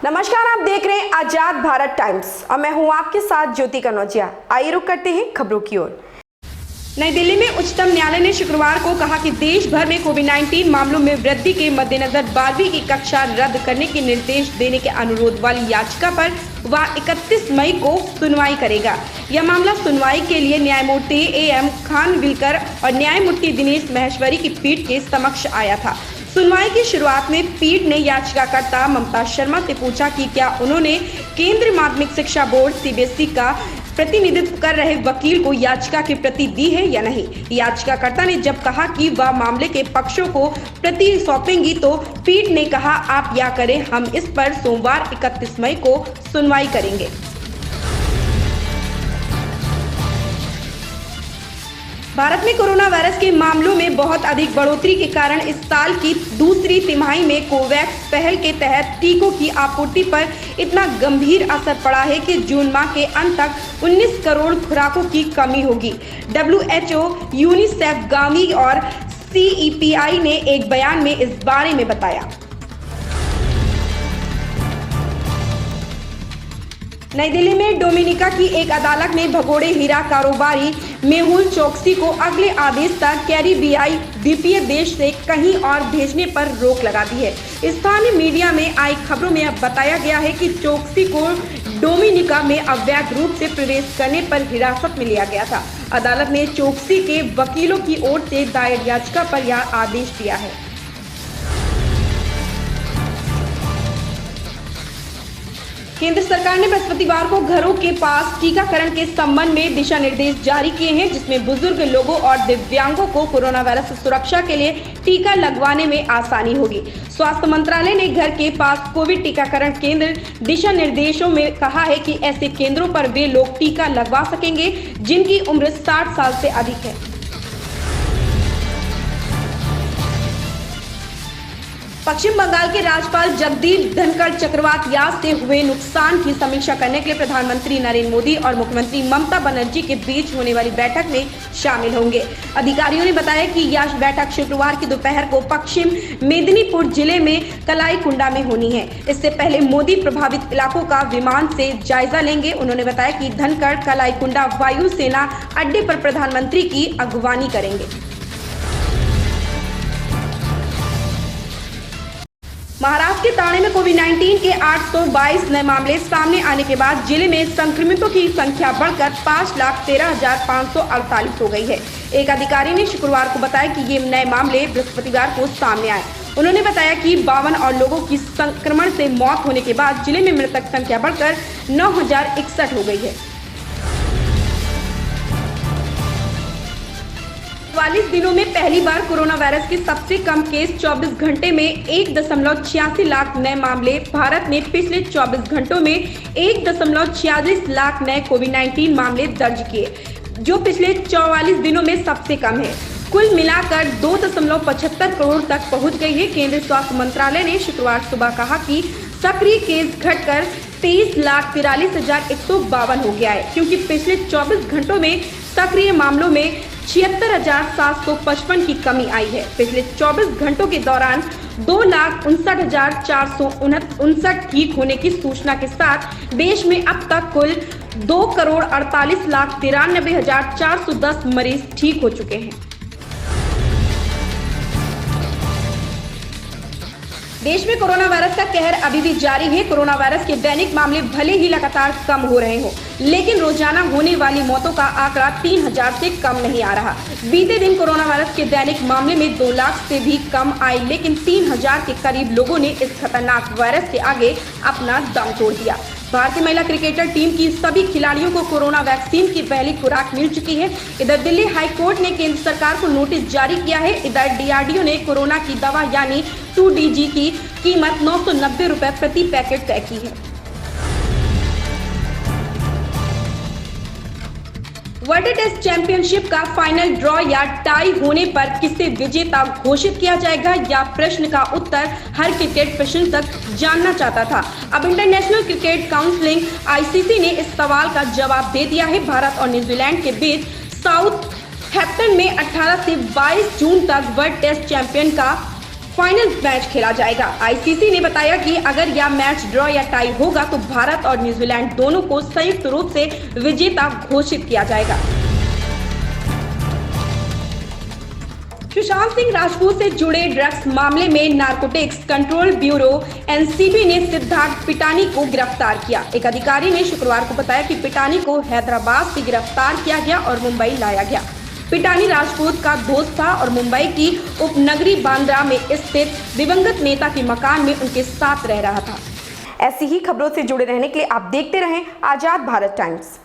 नमस्कार, आप देख रहे हैं आजाद भारत टाइम्स और मैं हूं आपके साथ ज्योति कनौजिया। आइए रुक करते हैं खबरों की ओर। नई दिल्ली में उच्चतम न्यायालय ने शुक्रवार को कहा कि देश भर में कोविड-19 मामलों में वृद्धि के मद्देनजर 12वीं की कक्षा रद्द करने के निर्देश देने के अनुरोध वाली याचिका पर वह 31 मई को सुनवाई करेगा। यह मामला सुनवाई के लिए न्यायमूर्ति AM खानविलकर और न्यायमूर्ति दिनेश महेश्वरी की पीठ के समक्ष आया था। सुनवाई की शुरुआत में पीठ ने याचिकाकर्ता ममता शर्मा से पूछा कि क्या उन्होंने केंद्रीय माध्यमिक शिक्षा बोर्ड CBSE का प्रतिनिधित्व कर रहे वकील को याचिका की प्रति दी है या नहीं। याचिकाकर्ता ने जब कहा कि वह मामले के पक्षों को प्रति सौंपेंगी तो पीठ ने कहा, आप या करें, हम इस पर सोमवार 31 मई को सुनवाई करेंगे। भारत में कोरोना वायरस के मामलों में बहुत अधिक बढ़ोतरी के कारण इस साल की दूसरी तिमाही में कोवैक्स पहल के तहत टीकों की आपूर्ति पर इतना गंभीर असर पड़ा है कि जून माह के अंत तक 19 करोड़ खुराकों की कमी होगी। WHO, यूनिसेफ, गावी और CEPI ने एक बयान में इस बारे में बताया। नई दिल्ली में डोमिनिका की एक अदालत ने भगोड़े हीरा कारोबारी मेहुल चोकसी को अगले आदेश तक कैरिबियाई द्वीपीय देश से कहीं और भेजने पर रोक लगा दी है। स्थानीय मीडिया में आई खबरों में अब बताया गया है कि चोकसी को डोमिनिका में अवैध रूप से प्रवेश करने पर हिरासत में लिया गया था। अदालत ने चोकसी के वकीलों की ओर से दायर याचिका पर यह आदेश दिया है। केंद्र सरकार ने बृहस्पतिवार को घरों के पास टीकाकरण के संबंध में दिशा निर्देश जारी किए हैं, जिसमें बुजुर्ग लोगों और दिव्यांगों को कोरोना वायरस से सुरक्षा के लिए टीका लगवाने में आसानी होगी। स्वास्थ्य मंत्रालय ने घर के पास कोविड टीकाकरण केंद्र दिशा निर्देशों में कहा है कि ऐसे केंद्रों पर वे लोग टीका लगवा सकेंगे जिनकी उम्र 60 साल से अधिक है। पश्चिम बंगाल के राज्यपाल जगदीप धनखड़ चक्रवात यास से हुए नुकसान की समीक्षा करने के लिए प्रधानमंत्री नरेंद्र मोदी और मुख्यमंत्री ममता बनर्जी के बीच होने वाली बैठक में शामिल होंगे। अधिकारियों ने बताया कि यह बैठक शुक्रवार की दोपहर को पश्चिम मेदिनीपुर जिले में कलाईकुंडा में होनी है। इससे पहले मोदी प्रभावित इलाकों का विमान से जायजा लेंगे। उन्होंने बताया कि धनखड़ कलाईकुंडा वायु सेना अड्डे पर प्रधानमंत्री की अगवानी करेंगे। महाराष्ट्र के ठाणे में कोविड-19 के 822 नए मामले सामने आने के बाद जिले में संक्रमितों की संख्या बढ़कर 5,13,548 हो गई है। एक अधिकारी ने शुक्रवार को बताया कि ये नए मामले बृहस्पतिवार को सामने आए। उन्होंने बताया कि 52 और लोगों की संक्रमण से मौत होने के बाद जिले में मृतक संख्या बढ़कर 9,061 हो गई है। 44 दिनों में पहली बार कोरोना वायरस के सबसे कम केस 24 घंटे में 1.86 लाख नए मामले। भारत ने पिछले 24 घंटों में 1.46 लाख नए कोविड-19 मामले दर्ज किए, जो पिछले 44 दिनों में सबसे कम है। कुल मिलाकर 2.75 करोड़ तक पहुंच गई है। केंद्रीय स्वास्थ्य मंत्रालय ने शुक्रवार सुबह कहा कि सक्रिय केस घटकर 23,43,152 हो गया है, क्योंकि पिछले 24 घंटों में सक्रिय मामलों में 76,755 की कमी आई है। पिछले 24 घंटों के दौरान 2,59,459 ठीक होने की सूचना के साथ देश में अब तक कुल 2,48,93,410 मरीज ठीक हो चुके हैं। देश में कोरोना वायरस का कहर अभी भी जारी है। कोरोना वायरस के दैनिक मामले भले ही लगातार कम हो रहे हों, लेकिन रोजाना होने वाली मौतों का आंकड़ा 3,000 से कम नहीं आ रहा। बीते दिन कोरोना वायरस के दैनिक मामले में 2 लाख से भी कम आए, लेकिन 3,000 के करीब लोगों ने इस खतरनाक वायरस के आगे अपना दम तोड़ दिया। भारतीय महिला क्रिकेटर टीम की सभी खिलाड़ियों को कोरोना वैक्सीन की पहली खुराक मिल चुकी है। इधर दिल्ली हाई कोर्ट ने केंद्र सरकार को नोटिस जारी किया है। इधर DRDO ने कोरोना की दवा यानी 2DG की कीमत 990 रुपए प्रति पैकेट तय की है। वर्ल्ड टेस्ट चैंपियनशिप का फाइनल ड्रॉ या टाई होने पर किसे विजेता घोषित किया जाएगा, या प्रश्न का उत्तर हर क्रिकेट प्रशंसक जानना चाहता था। अब इंटरनेशनल क्रिकेट काउंसिल ICC ने इस सवाल का जवाब दे दिया है। भारत और न्यूजीलैंड के बीच साउथहैम्पटन में 18 से 22 जून तक वर्ल्ड टेस्ट चैंपियन का फाइनल मैच खेला जाएगा। आईसीसी ने बताया कि अगर यह मैच ड्रॉ या टाई होगा तो भारत और न्यूजीलैंड दोनों को संयुक्त रूप से विजेता घोषित किया जाएगा। सुशांत सिंह राजपूत से जुड़े ड्रग्स मामले में नारकोटिक्स कंट्रोल ब्यूरो एनसीबी ने सिद्धार्थ पिटानी को गिरफ्तार किया। एक अधिकारी ने शुक्रवार को बताया कि पिटानी को हैदराबाद से गिरफ्तार किया गया और मुंबई लाया गया। पिटानी राजपूत का दोस्त था और मुंबई की उपनगरी बांद्रा में स्थित दिवंगत नेता के मकान में उनके साथ रह रहा था। ऐसी ही खबरों से जुड़े रहने के लिए आप देखते रहें आजाद भारत टाइम्स।